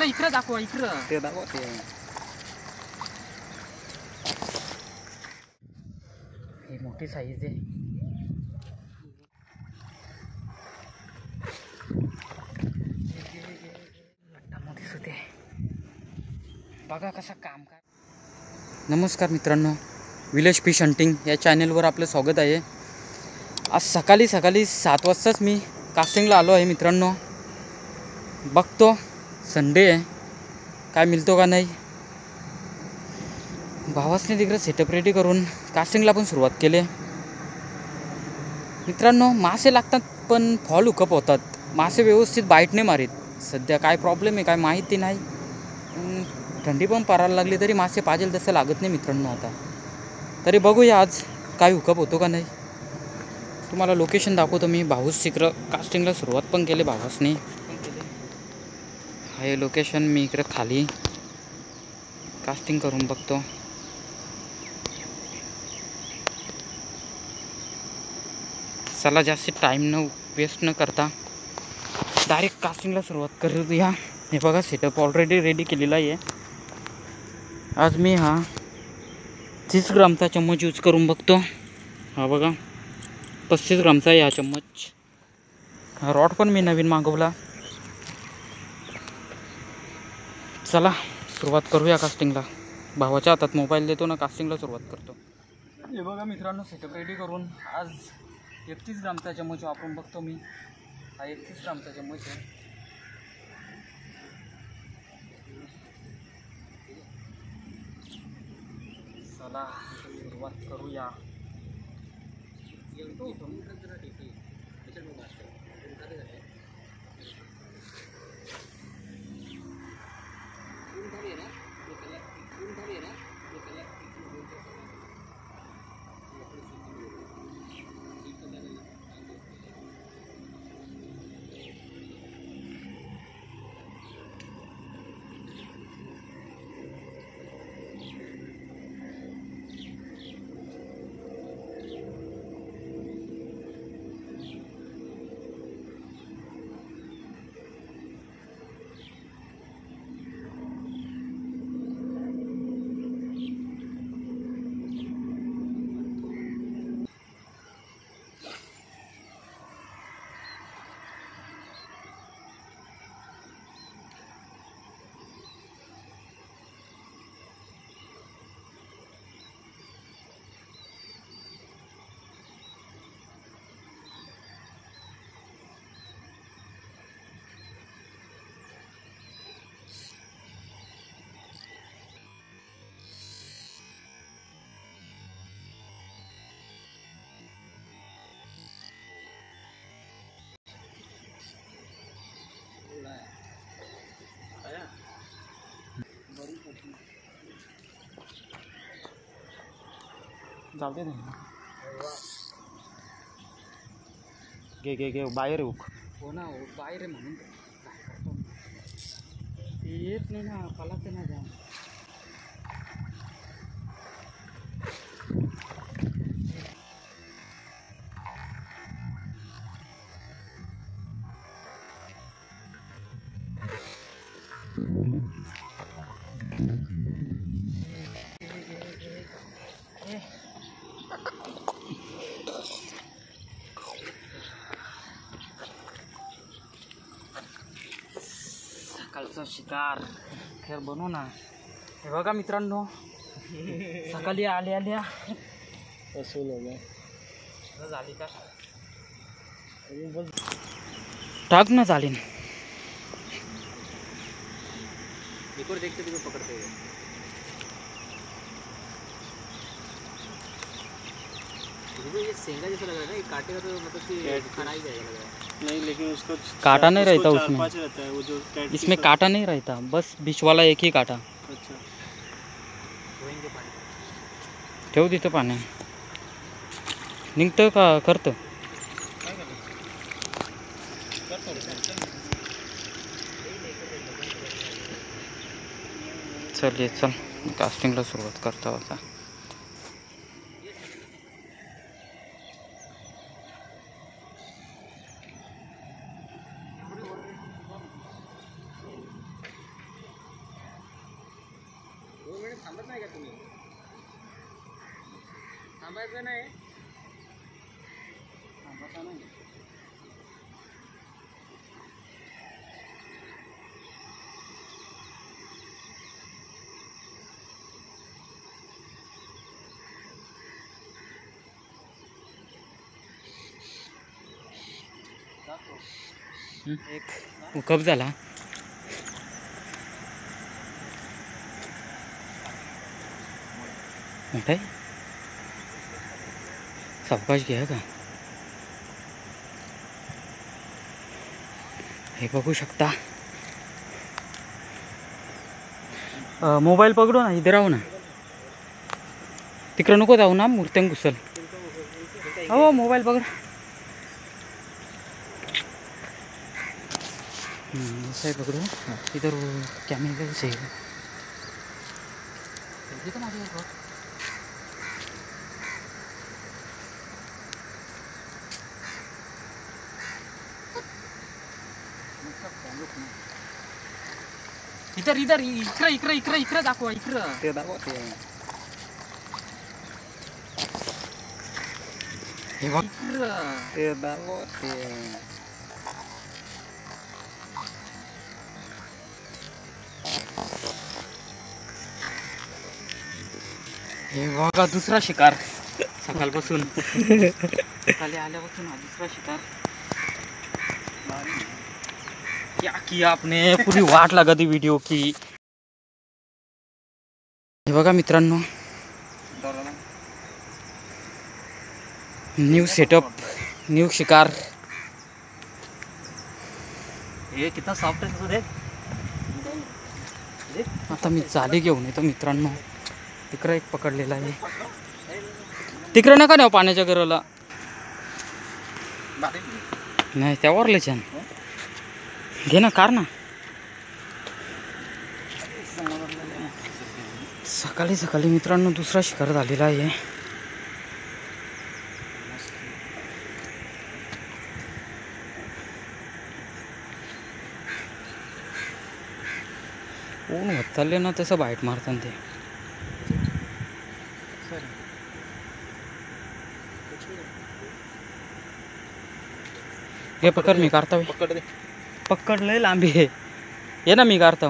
इकडे दाखवा, इकडं ते दाखवा ते. ही मोठी साईज आहे. मोठी सुते बघा कसं काम का. नमस्कार मित्रांनो, विलेज फिश हंटिंग या चॅनलवर आपलं स्वागत आहे. आज सकाळी 7 वाजताच मी कास्टिंगला आलो आहे मित्रांनो. बघतो संडे आहे काय मिळतो का नाही. भावासने तिकडे सेटअप रेडी करून कास्टिंगला पण सुरुवात केली मित्रांनो. मासे लागतात पण फॉल हुकअप होतात. मासे व्यवस्थित बाईट नाही मारीत. सध्या काय प्रॉब्लेम आहे काय माहिती नाही. थंडी पण पडायला लागली तरी मासे पाहिजे तसं लागत नाही मित्रांनो. आता तरी बघूया आज काय हुकअप होतो का नाही. तुम्हाला लोकेशन दाखवतो मी. भाऊस इकडं कास्टिंगला सुरुवात पण केली भावासने. हे लोकेशन मी इकडं खाली कास्टिंग करून बघतो. चला जास्त टाईम न वेस्ट न करता डायरेक्ट कास्टिंगला सुरुवात करूया. हे बघा सेटअप ऑलरेडी रेडी केलेला आहे. आज मी हा 30 ग्रामचा चम्मच यूज करून बघतो. हा बघा 35 ग्रामचा आहे हा चम्मच. हा रॉड पण मी नवीन मागवला. चला सुरुवात करूया कास्टिंगला. भावाच्या हातात मोबाईल देतो ना, कास्टिंगला सुरुवात करतो. हे बघा मित्रांनो सेटअप रेडी करून आज 31 ग्रामचा चम्मच वापरून बघतो मी. हा 31 ग्रामचा चम्मच आहे. चला सुरुवात करूया. जाऊ दे ना. घे बाहेर हुक. हो ना, हो बाहेर आहे म्हणून काय करतो. येत नाही ना, पलाते ना जा. सकाळचा शिकार खेळ बनवू ना. हे बघा मित्रांनो सकाळी आल्या झाली का टाक ना चालेल. देखते तुम्ही पकडते ये सेंगा जैसा लग रहा है ना. ये काटेगा तो मतलब कि खाना ही जाएगा लग रहा है. नहीं लेकिन उसका काटा नहीं रहता उसमें. रहता है वो जो इसमें काटा नहीं रहता, बस बीच वाला एक ही काटा. अच्छा ठेव तिथं पाणी निघतं का करतं. चल कास्टिंगला सुरुवात करता होता. थांबत नाही का तुम्ही? थांबायचं नाही. थांबता नाही. एक हुकअप झाला. मोठा आहे, सावकाश घ्या का. हे बघू शकता. मोबाईल पकडू ना, इथे राहू ना, तिकडं नको जाऊ ना, मूर्त्यां घुसल. हो मोबाईल पकड. असं आहे पकडू. इधर कॅमेरा से इधर इधर इकडं इकडं इकडं इकडं दाखवा. इकडं ते दाखवते. हे बघ इकडं. ते दाखवते. हे बघा दुसरा शिकार सकाळपासून. सकाळी आल्यापासून हा दुसरा शिकार. क्या किया आपने, पूरी वाट लगा दी वीडियो की. हे बघा मित्रांनो, न्यू सेटअप, न्यू शिकार. हे कितना सॉफ्ट आहे तुझं. आता मी जाली घेऊन येतो मित्रांनो. तिकडं एक पकडलेला आहे. तिकडं नका नेऊ पाण्याच्या घराला. नाही त्यावर लय छान. घे ना, कार ना. सकाळी सकाळी मित्रांनो दुसरा शिकार झालेला आहे. ऊन होत चालले ना तसं बाईट मारतात ते. हे पकड, मी काढता. पकड दे. पकड लय लांबी आहे. ये ना, मी काढता.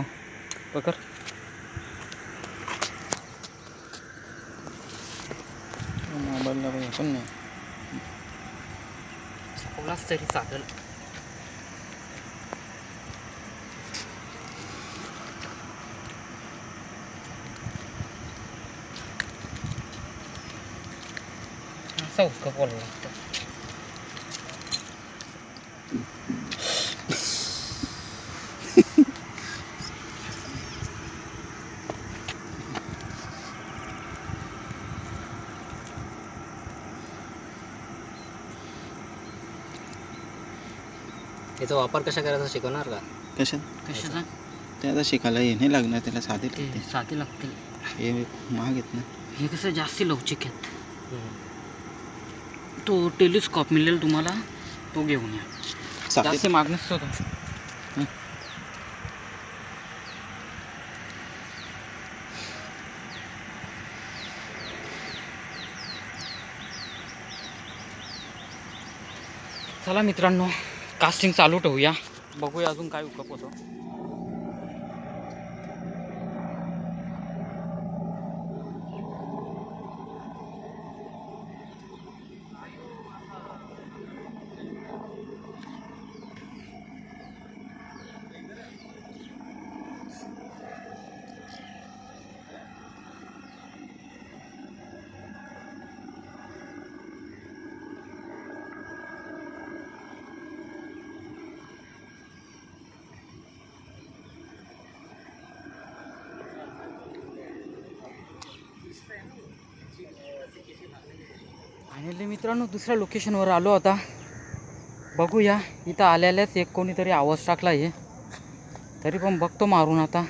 पकड. मोबाईलला पण नाही. कोणाच तरी चालेल. असं हुकं बोलावं लागतं. याचा वापर कशा करायचा शिकवणार का? कशाचा? ते आता शिकायला हे नाही लागणार, त्याला साधे ते साधी लागते. हे महाग आहेत ना. हे कसं जास्ती लवचिक आहेत. तो टेलिस्कोप मिळेल तुम्हाला, तो घेऊन या. जास्त महाग नसतो तो. चला मित्रांनो, कास्टिंग चालू ठेवूया. बघूया अजून काय हुकअप होतो. फायनली मित्रांनो दुसऱ्या लोकेशनवर आलो आता. बघूया, इथं आल्यालाच एक कोणीतरी आवाज टाकला आहे. तरी पण बघतो मारून आता.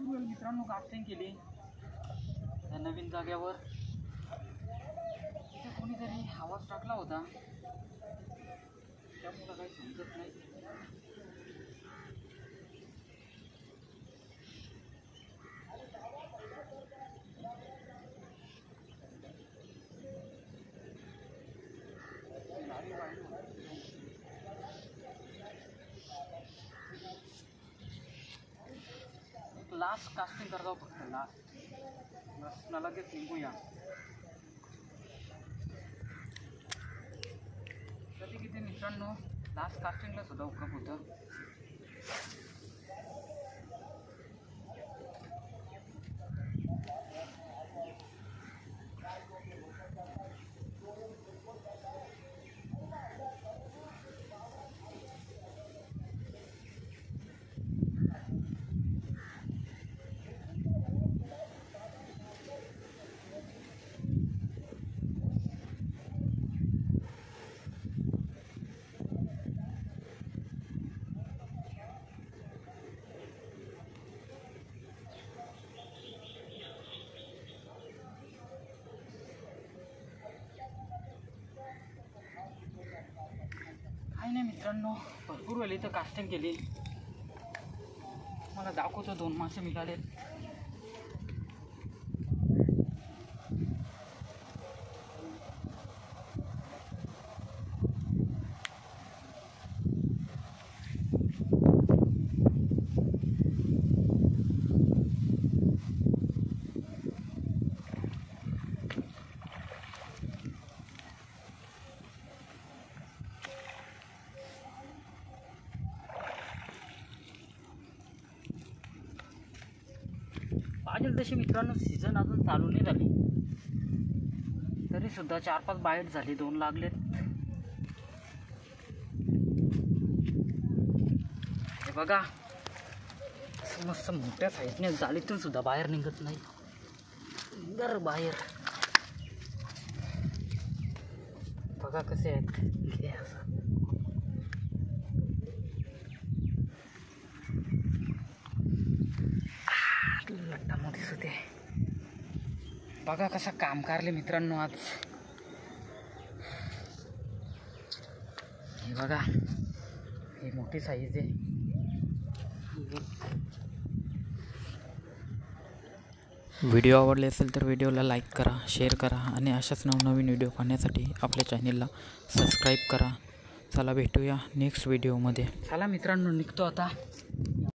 मित्रांनो कास्टिंग केली त्या नवीन जाग्यावर. इथे कोणीतरी आवाज टाकला होता, त्यामुळे काही समजत नाही. लास्ट कास्टिंग करतो फक्त लास्ट लगेच निघूया. कधी किती मित्रांनो लास्ट कास्टिंगला सुद्धा उपयोग होतं. काही नाही मित्रांनो, भरपूर वेळ इथं कास्टिंग केली. मला दाखवतो 2 मासे मिळाले. पाहिजे तशी मित्रांनो सीझन अजून चालू नाही झाली तरी सुद्धा 4-5 बाईट झाली, 2 लागलेत. हे बघा मस्त मोठ्या साईजने जाळीतून सुद्धा बाहेर निघत नाही. घर बाहेर बघा कसे आहेत. घे असं लट्टामध्ये सुद्धा बघा कसा काम करले मित्रांनो आज. हे बघा ही मोठी साईज आहे. व्हिडिओ आवडले असेल तर व्हिडिओला लाईक करा, शेअर करा आणि अशाच नवनवीन व्हिडिओ पाहण्यासाठी आपल्या चॅनेलला सबस्क्राईब करा. चला भेटूया नेक्स्ट व्हिडिओमध्ये. चला मित्रांनो निघतो आता.